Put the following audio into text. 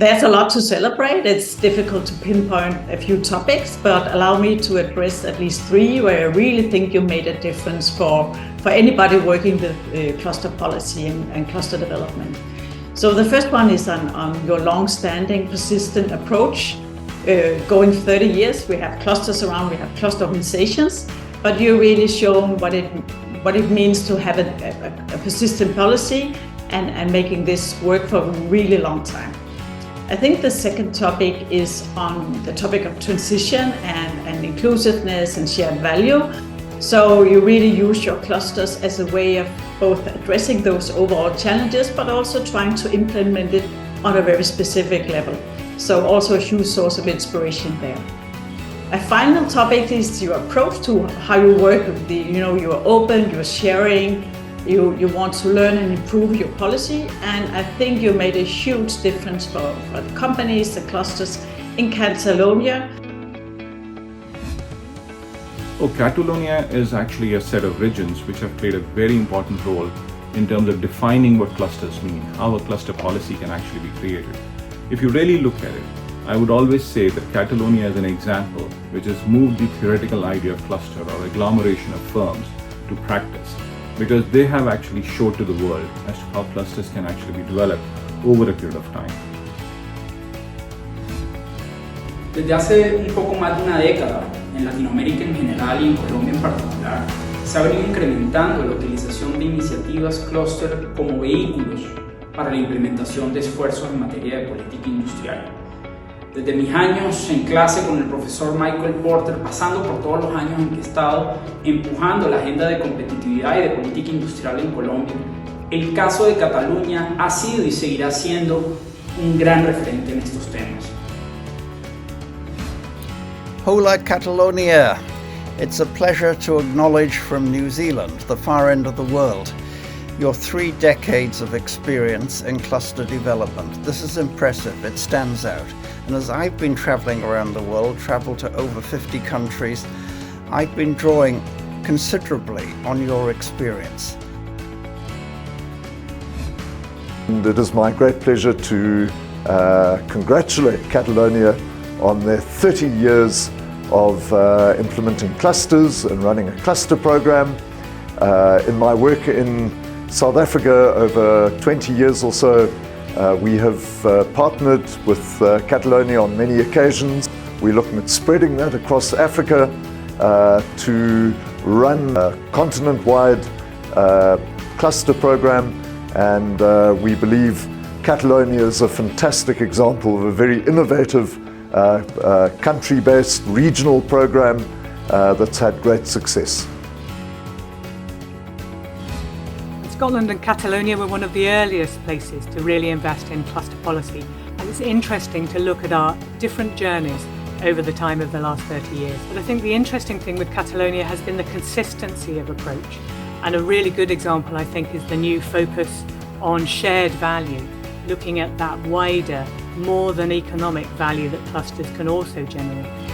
There's a lot to celebrate. It's difficult to pinpoint a few topics, but allow me to address at least three where I really think you made a difference for anybody working with cluster policy and cluster development. So the first one is on your long-standing, persistent approach. Going 30 years, we have clusters around, we have cluster organizations, but you're really showing what it means to have a persistent policy and making this work for a really long time. I think the second topic is on the topic of transition and inclusiveness and shared value. So you really use your clusters as a way of both addressing those overall challenges, but also trying to implement it on a very specific level. So also a huge source of inspiration there. A final topic is your approach to how you work with you're open, you're sharing, you want to learn and improve your policy. And I think you made a huge difference for the companies, the clusters in Catalonia. Catalonia is actually a set of regions which have played a very important role in terms of defining what clusters mean, how a cluster policy can actually be created. If you really look at it, I would always say that Catalonia is an example which has moved the theoretical idea of cluster or agglomeration of firms to practice, because they have actually showed to the world as to how clusters can actually be developed over a period of time. Desde hace un poco más de una década, en Latinoamérica en general y en Colombia en particular, se ha venido incrementando la utilización de iniciativas clúster como vehículos para la implementación de esfuerzos en materia de política industrial. Desde mis años en clase con el profesor Michael Porter, pasando por todos los años en que he estado empujando la agenda de competitividad y de política industrial en Colombia, el caso de Cataluña ha sido y seguirá siendo un gran referente en estos temas. Hola Catalonia! It's a pleasure to acknowledge from New Zealand, the far end of the world, your 3 decades of experience in cluster development. This is impressive, it stands out. And as I've been traveling around the world, traveled to over 50 countries, I've been drawing considerably on your experience. And it is my great pleasure to congratulate Catalonia on their 30 years of implementing clusters and running a cluster program. In my work in South Africa over 20 years or so, we have partnered with Catalonia on many occasions. We're looking at spreading that across Africa to run a continent-wide cluster program, and we believe Catalonia is a fantastic example of a very innovative country-based regional program that's had great success. Scotland and Catalonia were one of the earliest places to really invest in cluster policy, and it's interesting to look at our different journeys over the time of the last 30 years. But I think the interesting thing with Catalonia has been the consistency of approach, and a really good example I think is the new focus on shared value, looking at that wider, more than economic value that clusters can also generate.